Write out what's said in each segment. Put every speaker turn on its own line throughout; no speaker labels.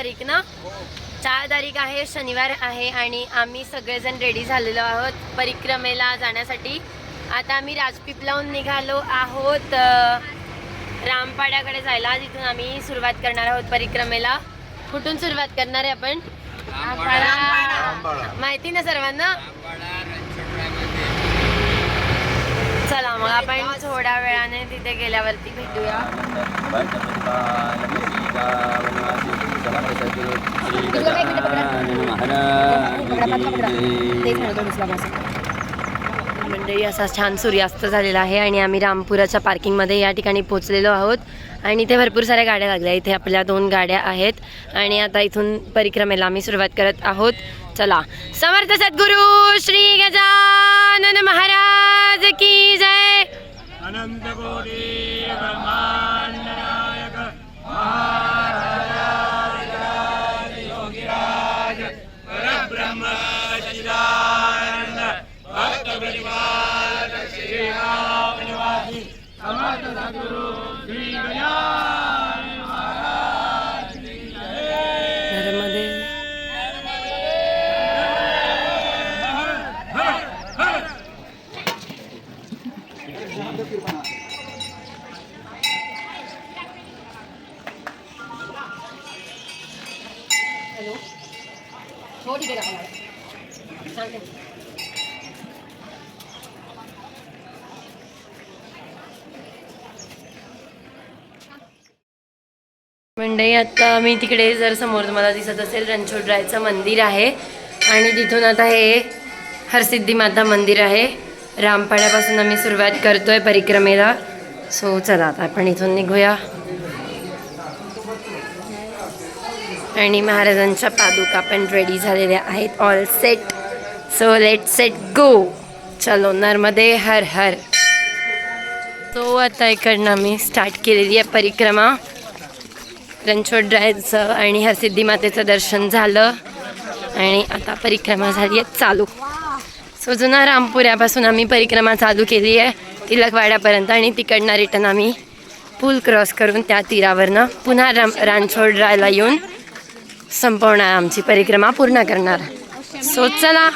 तारीख ना, 4 तारीख आहे, शनिवार आहे आणि आम्ही सगळेजण रेडी झालेलो आहोत परिक्रमेला जाण्यासाठी। आता आम्ही राजपीपलाहून निघालो आहोत रामपाड्याकडे जायला, जिथून आम्ही सुरुवात करणार आहोत परिक्रमेला। कुठून सुरुवात करणार आहे आपण? माहिती ना सर्वांना? चला मग आपण थोड्या वेळाने तिथे गेल्यावरती भेटूया। मंडळी असा छान सूर्यास्त झालेला आहे आणि आम्ही रामपुराच्या पार्किंगमध्ये या ठिकाणी पोहोचलेलो आहोत आणि इथे भरपूर साऱ्या गाड्या लागल्या। इथे आपल्या 2 गाड्या आहेत आणि आता इथून परिक्रमेला आम्ही सुरुवात करत आहोत। चला, समर्थ सद्गुरु श्री गजानन महाराज की जय।
अनंत कोटी ब्रह्मांड नायक महाराज योगीराज परब्रह्म सच्चिदानंद भक्त प्रतिपादक श्री राम निवासी समर्थ सद्गुरु श्री गजानन महाराज की जय।
नर्मदे मंडळी, आता मी तिकडे जर समोर तुम्हाला दिसत असेल रणछोडरायचं मंदिर आहे आणि तिथून आता हे हरसिद्धी माता मंदिर आहे। रामपाड्यापासून आम्ही सुरुवात करतोय परिक्रमेला। सो चला आता आपण इथून निघूया आणि महाराजांच्या पादुका पण रेडी झालेल्या आहेत, all set. So let set go, चलो नर्मदे हर हर। सो आता इकडनं आम्ही स्टार्ट केलेली आहे परिक्रमा। रणछोडरायचं आणि हरसिद्धी मातेचं दर्शन झालं आणि आता परिक्रमा झाली आहे चालू। सो जुना रामपुऱ्यापासून आम्ही परिक्रमा चालू केली आहे तिलकवाड्यापर्यंत आणि तिकडनं रिटर्न आम्ही पूल क्रॉस करून त्या तीरावरनं पुन्हा रणछोडरायला येऊन संपवणार, आमची परिक्रमा पूर्ण करणार। सो चला,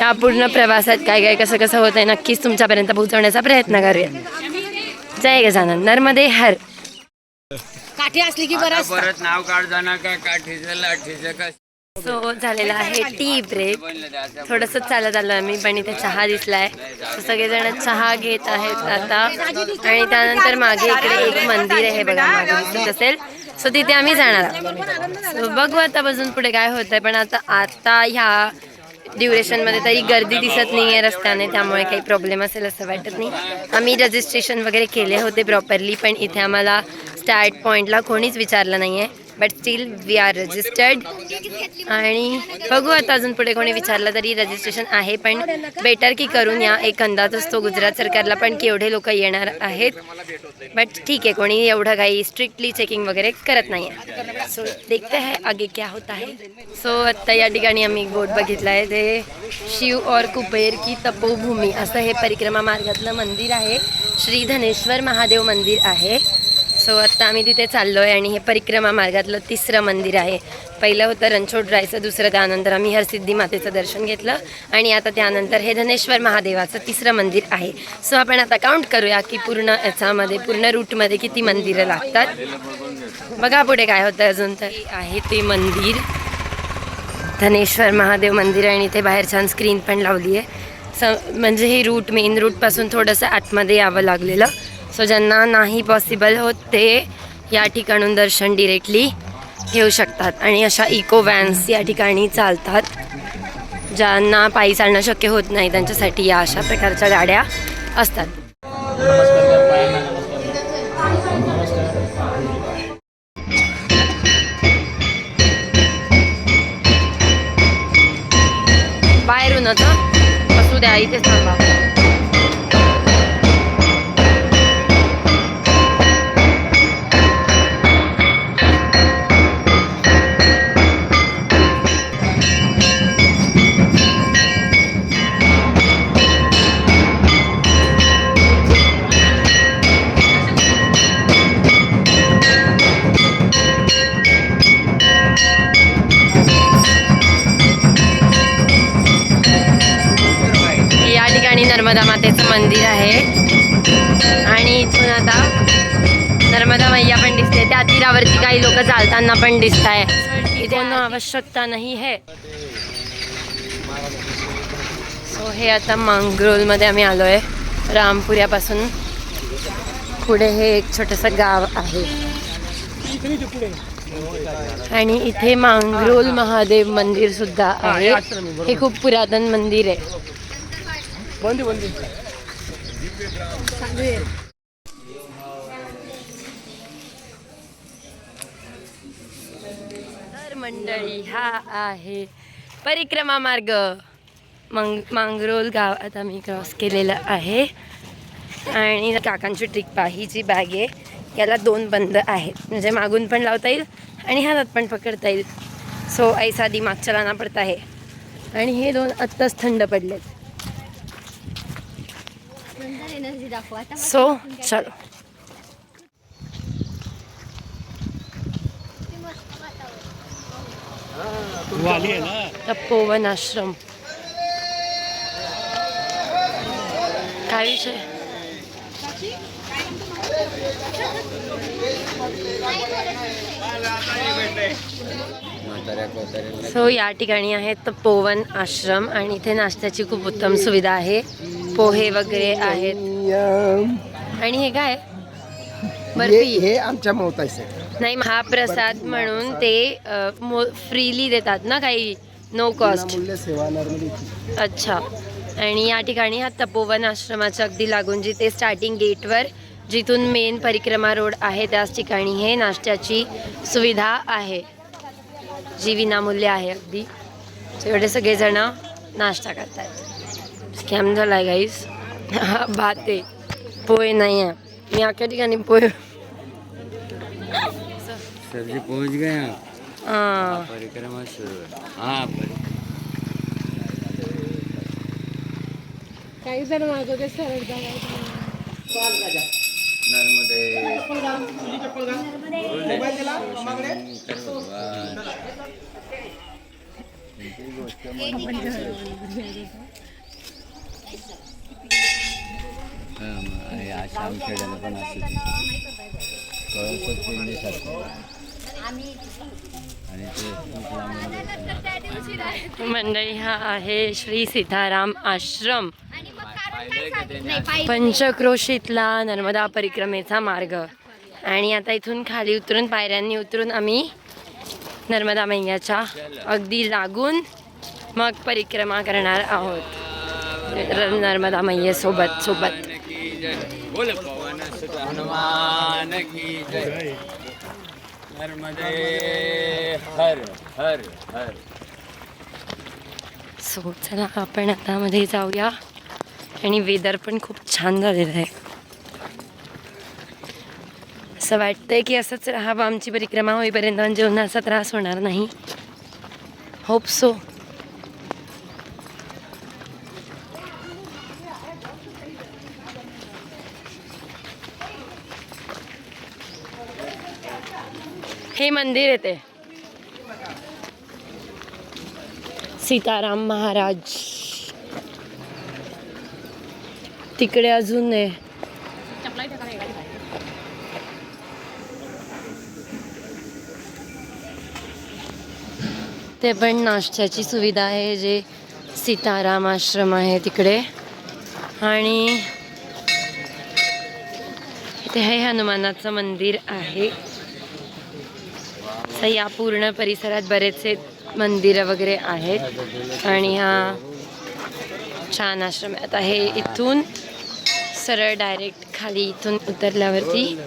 या पूर्ण प्रवासात काय काय कसं कसं होत आहे नक्कीच तुमच्यापर्यंत पोहोचवण्याचा प्रयत्न करूया। जय गजानन, नर्मदे हर।
काठी असली की बरं असतं।
परत नाव काढ जाणार का काठीचं लाठीचं का?
सो झालेला आहे टी ब्रेक, थोडंसं चालत आलो आम्ही पण इथे चहा दिसलाय। सगळेजण चहा घेत आहेत आता आणि त्यानंतर मागे इकडे एक मंदिर आहे बघा, मागे दिसत असेल। सो तिथे आम्ही जाणार आहोत। सो बघू आता अजून पुढे काय होत आहे, पण आता ह्या ड्युरेशनमध्ये तरी गर्दी दिसत नाही आहे रस्त्याने, त्यामुळे काही प्रॉब्लेम असेल असं वाटत नाही। आम्ही रजिस्ट्रेशन वगैरे केले होते प्रॉपरली, पण इथे आम्हाला स्टार्ट पॉईंटला कोणीच विचारलं नाही आहे, but still we are registered. आणि बघू आता अजून पुढे कोणी विचारलं तरी रजिस्ट्रेशन आहे, पण बेटर की करून या, एक अंदाज असतो गुजरात सरकारला पण की एवढे लोक येणार आहेत। बट ठीक आहे, कोणी एवढं काही स्ट्रिक्टली चेकिंग वगैरे करत नाही आहे। सो देखते है आगे क्या होता है। सो आत्ता या ठिकाणी आम्ही एक बोर्ड बघितला आहे, ते शिव और कुबेर की तपोभूमी असं हे परिक्रमा मार्गातलं मंदिर आहे, श्री धनेश्वर महादेव मंदिर आहे। सो आत्ता आम्ही तिथे चाललो आहे आणि हे परिक्रमा मार्गातलं 3रं मंदिर आहे। पहिलं होतं रणछोडरायचं, दुसरं त्यानंतर आम्ही हरसिद्धी मातेचं दर्शन घेतलं आणि आता त्यानंतर हे धनेश्वर महादेवाचं 3रं मंदिर आहे। सो आपण आता काउंट करूया की पूर्ण याच्यामध्ये पूर्ण रूटमध्ये किती मंदिरं लागतात। बघा पुढे काय होतं अजून तर आहे ते मंदिर धनेश्वर महादेव मंदिर आणि इथे बाहेर छान स्क्रीन पण लावली आहे। म्हणजे हे रूट मेन रूटपासून थोडंसं आतमध्ये यावं लागलेलं। सो ज्यांना नाही पॉसिबल होत ते या ठिकाणून दर्शन डिरेक्टली घेऊ शकतात आणि अशा इको व्हॅन्स या ठिकाणी चालतात। ज्यांना पायी चालणं शक्य होत नाही त्यांच्यासाठी या अशा प्रकारच्या गाड्या असतात। बाहेरूनच असू द्या, इथे थांबा। नर्मदा मातेचं मंदिर आहे आणि इथून आता नर्मदा मैया पण दिसते. त्या तीरावरती काही लोक चालताना पण दिसत आहे. इथे आवश्यकता नाही है. सो हे आता मांगरोलमध्ये आम्ही आलो आहे. रामपुऱ्यापासून पुढे हे एक छोटंसं गाव आहे आणि इथे मांगरोल महादेव मंदिर सुद्धा आहे. हे खूप पुरातन मंदिर आहे. तर मंडळी हा आहे परिक्रमा मार्ग. मांगरोल गाव आता मी क्रॉस केलेलं आहे आणि काकांची ट्रिक ही बॅग आहे. याला 2 बंद आहेत म्हणजे मागून पण लावता येईल आणि हातात पण पकडता येईल. सो ऐसा दिमाग चलाना पडता आहे. आणि हे 2 आत्ताच थंड पडलेत. सो चलो. तपोवन आश्रम. काय विषय? सो या ठिकाणी आहे तपोवन आश्रम आणि इथे नाश्त्याची खूप उत्तम सुविधा आहे. पोहे वगैरे आहेत. आणि हे काय बर्फी?
हे आमच्या मोताचे
नाही, महाप्रसाद म्हणून ते फ्रीली देतात ना, काही नो कॉस्ट.
मूल्य सेवा नर्मदेची.
अच्छा. आणि या ठिकाणी हा तपोवन आश्रमाच्या अगदी लागून जिथे स्टार्टिंग गेटवर जिथून मेन परिक्रमा रोड आहे त्याच ठिकाणी हे नाश्त्याची सुविधा आहे जी विनामूल्य आहे अगदी. एवढे सगळेजण नाश्ता करतात. स्कॅम झाला आहे गाईस. भात आहे, पोहे नाही आहे. मी अख्या ठिकाणी पोहे
सब्जी पहुंच गए हैं.
हां
परिक्रमा शुरू है. हाँ
काही जण मागवते सरळ
नर्मदे. आश्रम खेळायला पण असते आणि ते
मंडळी हा आहे श्री सीताराम आश्रम. पंचक्रोशीतला नर्मदा परिक्रमेचा मार्ग. आणि आता इथून खाली उतरून पायऱ्यांनी उतरून आम्ही नर्मदा मैयाच्या अगदी लागून मग परिक्रमा करणार आहोत नर्मदा मैयेसोबत सोबत.
बोल पवन सुत हनुमान की जय. नर्मदे हर हर हर.
सो चला आपण आता मध्ये जाऊया. आणि वेदर पण खूप छान झालेलं आहे. असं वाटतंय की असंच राहावं आमची परिक्रमा होईपर्यंत, म्हणजे उन्हाचा त्रास होणार नाही. Hope so. हे मंदिर येते सीताराम महाराज. तिकडे अजून आहे. ते पण नाश्त्याची सुविधा आहे जे सीताराम आश्रम आहे तिकडे. आणि इथे हे हनुमानाचं मंदिर आहे. तर या पूर्ण परिसरात बरेचसे मंदिरं वगैरे आहेत आणि हा छान आश्रम आहे. आता हे इथून सरळ डायरेक्ट खाली इथून उतरल्यावरती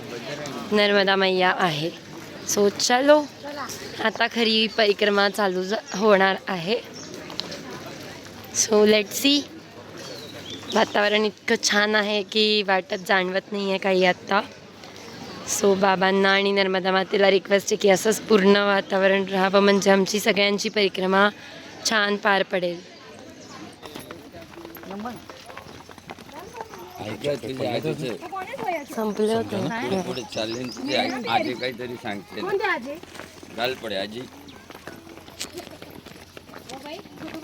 नर्मदा मैया आहे. सो चलो आता खरी परिक्रमा चालू होणार आहे. So let see. वातावरण इतकं छान आहे की वाटत जाणवत नाही आहे काही आत्ता. सो बाबांना आणि नर्मदा मातेला रिक्वेस्ट आहे की असंच पूर्ण वातावरण राहावं म्हणजे आमची सगळ्यांची परिक्रमा छान पार पडेल. संपले होते
पुढे चालले तुझे आजी काहीतरी सांगते. घाल पडे आजी.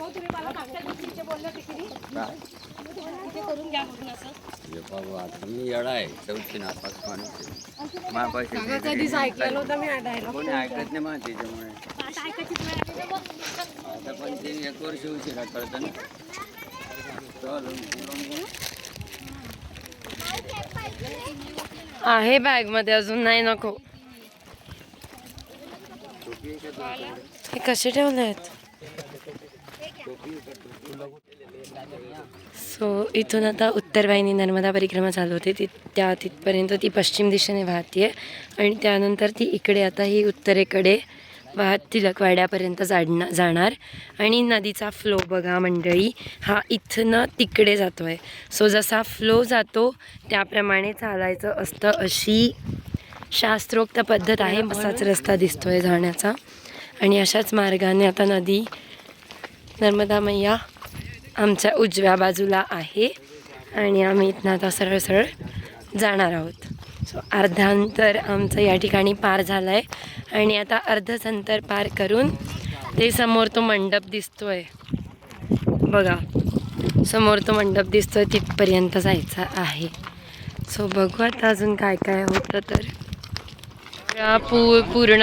हे बाबा आता मी येडा आहे चौथी नापास माणूस आहे. माझ्या
कधीच ऐकलं नव्हतं मी
कोणी ऐकत नाही मग त्याच्यामुळे आता पण ते 1 वर्ष उशिरा कळतं ना.
आहे बॅग मध्ये अजून नाही नको. हे कसे ठेवले आहेत? सो इथून आता उत्तर वाहिनी नर्मदा परिक्रमा चालू होते तिथपर्यंत ती पश्चिम दिशेने वाहतीये आणि त्यानंतर ती इकडे आता ही उत्तरेकडे वाहत तिलकवाड्यापर्यंत जाणार आणि नदीचा फ्लो बघा मंडळी, हा इथनं तिकडे जातो आहे. सो जसा फ्लो जातो त्याप्रमाणे चालायचं असतं, अशी शास्त्रोक्त पद्धत आहे. असाच रस्ता दिसतोय जाण्याचा आणि अशाच मार्गाने आता नदी नर्मदा मैया आमच्या उजव्या बाजूला आहे आणि आम्ही इथनं आता सरळ सरळ जाणार आहोत. सो अर्धांतर आमचं या ठिकाणी पार झालं आहे आणि आता अर्धच अंतर पार करून ते समोर तो मंडप दिसतोय बघा, समोर तो मंडप दिसतोय तिथपर्यंत जायचं आहे. सो बघू आता अजून काय काय होतं. तर पूर्ण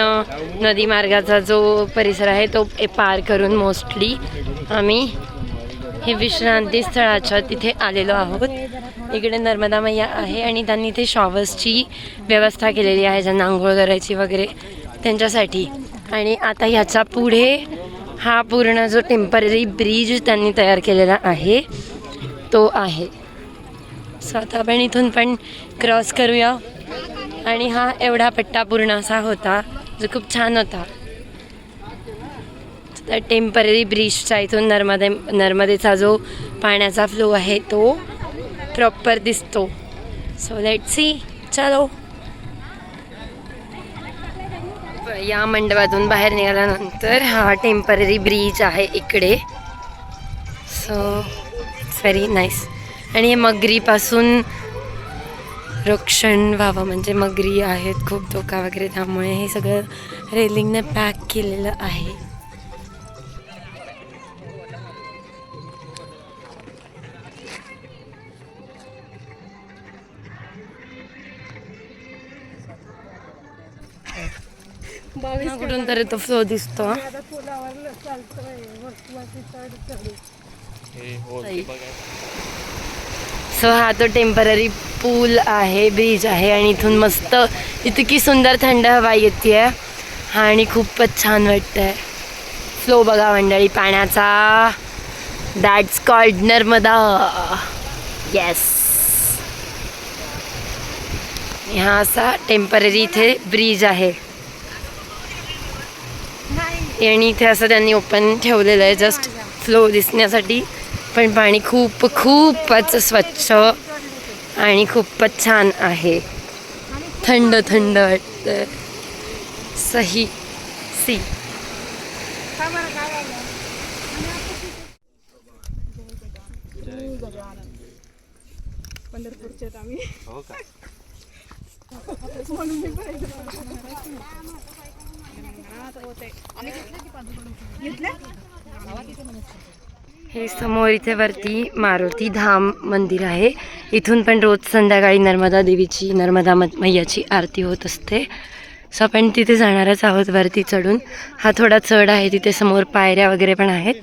नदी मार्गाचा जो परिसर आहे तो पार करून मोस्टली आम्ही हे विश्रांती स्थळाच्या तिथे आलेलो आहोत. इकडे नर्मदा मैया आहे आणि त्यांनी इथे शॉवर्सची व्यवस्था केलेली आहे, ज्यांना आंघोळ करायची वगैरे त्यांच्यासाठी. आणि आता ह्याच्या पुढे हा पूर्ण जो टेम्पररी ब्रिज त्यांनी तयार केलेला आहे तो आहे. सो आता आपण इथून पण क्रॉस करूया. आणि हा एवढा पट्टा पूर्ण असा होता जो खूप छान होता. तर टेम्पररी ब्रिजच्या इथून नर्मदेचा जो पाण्याचा फ्लो आहे तो प्रॉपर दिसतो. सो लेट्स सी, चलो. या मंडपातून बाहेर निघाल्यानंतर हा टेम्पररी ब्रिज आहे इकडे. So it's very nice. आणि हे मगरीपासून रक्षण व्हावं म्हणजे मगरी आहेत खूप धोका वगैरे, त्यामुळे हे सगळं रेलिंगने पॅक केलेलं आहे. कुठून तरी तो फ्लो दिसतो. सो हा तो टेम्पररी पूल आहे, ब्रिज आहे आणि इथून मस्त इतकी सुंदर थंड हवा येते आणि खूपच छान वाटतंय. फ्लो बघा मंडळी पाण्याचा, दॅट्स कॉल्ड नर्मदा. येस, हा असा टेम्पररी इथे ब्रिज आहे आणि इथे असं त्यांनी ओपन ठेवलेलं आहे जस्ट फ्लो दिसण्यासाठी. पण पाणी खूपच स्वच्छ आणि खूपच छान आहे, थंड थंड वाटतं. सही सी. हे समोर इथे वरती मारुती धाम मंदिर आहे. इथून पण रोज संध्याकाळी नर्मदा देवीची, नर्मदा मैयाची आरती होत असते. सो आपण तिथे जाणारच आहोत वरती चढून. हा थोडा चढ आहे, तिथे समोर पायऱ्या वगैरे पण आहेत.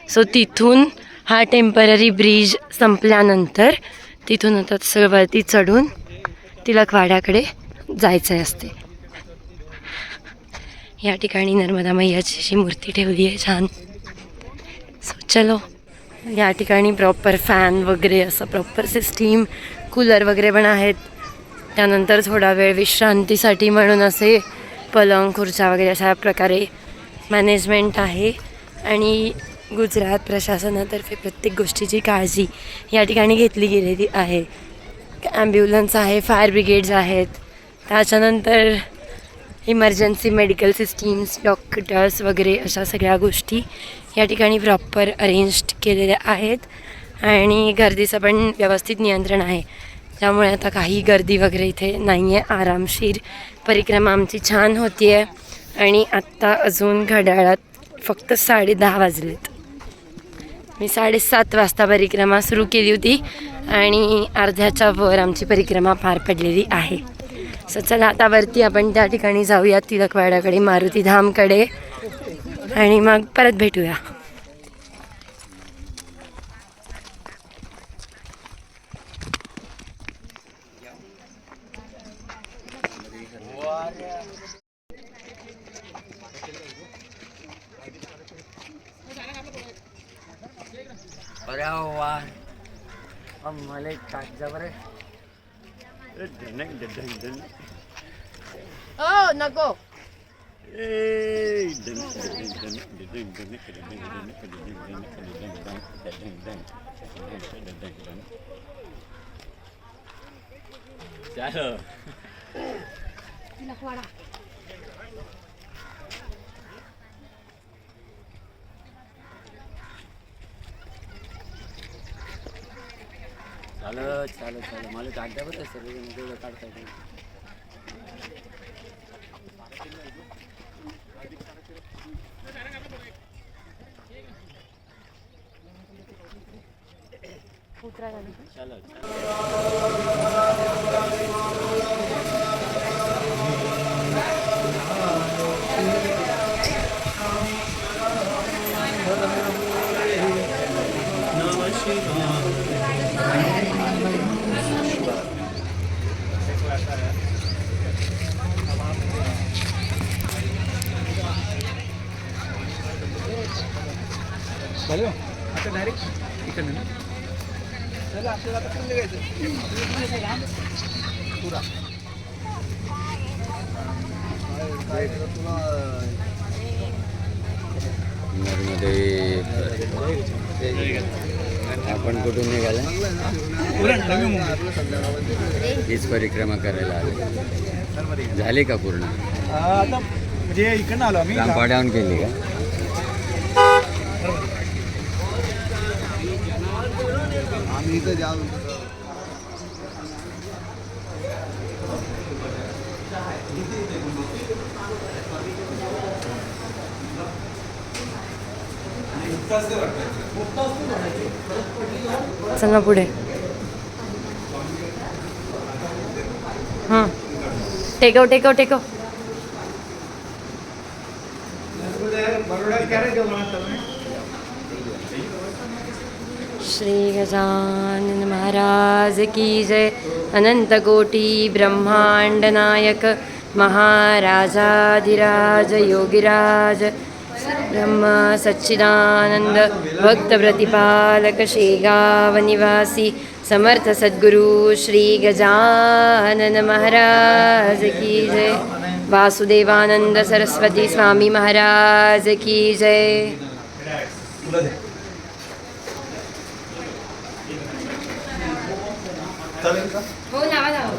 सो तिथून हा टेम्पररी ब्रिज संपल्यानंतर तिथून आता सगळं वरती चढून तिलकवाड्याकडे जायचं असते. या ठिकाणी नर्मदा मैयाची अशी मूर्ती ठेवली आहे छान. सो चलो. या ठिकाणी प्रॉपर फॅन वगैरे असं प्रॉपर सिस्टीम, कूलर वगैरे पण आहेत. त्यानंतर थोडा वेळ विश्रांतीसाठी म्हणून असे पलंग, खुर्च्या वगैरे अशा प्रकारे मॅनेजमेंट आहे. आणि गुजरात प्रशासनातर्फे प्रत्येक गोष्टीची काळजी या ठिकाणी घेतली गेलेली आहे. ॲम्ब्युलन्स आहे, फायर ब्रिगेड्स आहेत, त्याच्यानंतर इमर्जन्सी मेडिकल सिस्टीम्स, डॉक्टर्स वगैरे अशा सगळ्या गोष्टी या ठिकाणी प्रॉपर अरेंज्ड केलेल्या आहेत. आणि गर्दीचं पण व्यवस्थित नियंत्रण आहे, त्यामुळे आता काही गर्दी वगैरे इथे नाही आहे. आरामशीर परिक्रमा आमची छान होती आहे. आणि आत्ता अजून घड्याळात फक्त 10:30 वाजलेत. मी 7:30 वाजता परिक्रमा सुरू केली होती आणि अर्ध्याच्या वर आमची परिक्रमा पार पडलेली आहे. सो चला आता वरती आपण त्या ठिकाणी जाऊया, तिलकवाड्याकडे, मारुती धामकडे, आणि मग परत भेटूया.
अरे वा, मला एक कागदा बरं.
नको.
चालो. चालो मला कागदा बरं सर्व काढता येईल.
आता डायरेक्ट इकडे ना चला आपल्याला आता पुढे जायचं पुरा
आपण कुठून निघाला? हीच परिक्रमा करायला आले. झाली का पूर्ण?
आता म्हणजे इकडनं आलो आम्ही.
रामपाड्याहून केली का?
आम्ही इथं जाऊ.
चला पुढे. हां, टेकव टेकव टेकव. श्री गजानन महाराज की जय. अनंत कोटी ब्रह्मांड नायक महाराजाधिराज योगिराज ब्रह्म सच्चिदानंद भक्त प्रतिपालक शेगाव निवासी समर्थ सद्गुरु श्री गजानन महाराज की जय. वासुदेवानंद सरस्वती स्वामी महाराज की जय. हो, लावा लावा.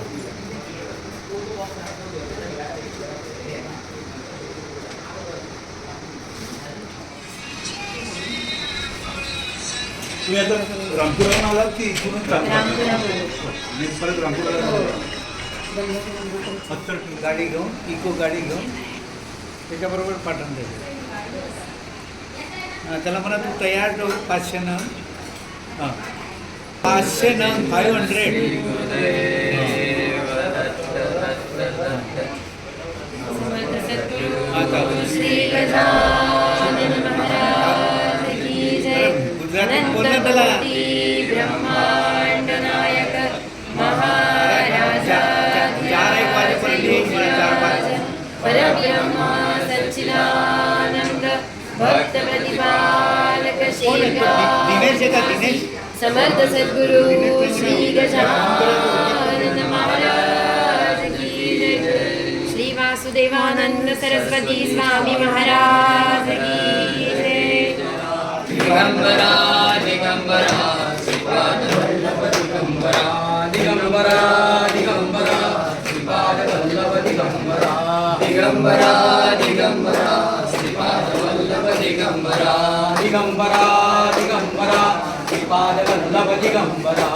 तुम्ही आता रामपुरावरून आलात की इथूनच आणि परत रामपुराला फक्त गाडी घेऊन इको गाडी घेऊन त्याच्याबरोबर पाठवून द्यायचं. त्याला म्हणा तू तयार ठेव 500 नग. हां, 500 नग 500. गुजराती बोलणं त्याला.
ब्रह्मांड नायक महाराजा
4-1 वाजेपर्यंत 4-5
परब्रह्म सच्चिदानंद भक्त प्रतिपालक शेगाव
दिनेश आहे का? दिनेश
समर्थ सद्गुरु श्री गजानन महाराज की जय. श्री वासुदेवानंद सरस्वती स्वामी महाराज की जय.
दिगंबरा दिगंबरा श्रीपाद वल्लभ दिगंबरा दिगंबरा दिगंबरा श्रीपाद वल्लभ दिगंबरा दिगंबरा दिगंबरा श्रीपाद वल्लभ दिगंबरा दिगंबरा दिगंबरा श्रीपाद वल्लभ दिगंबरा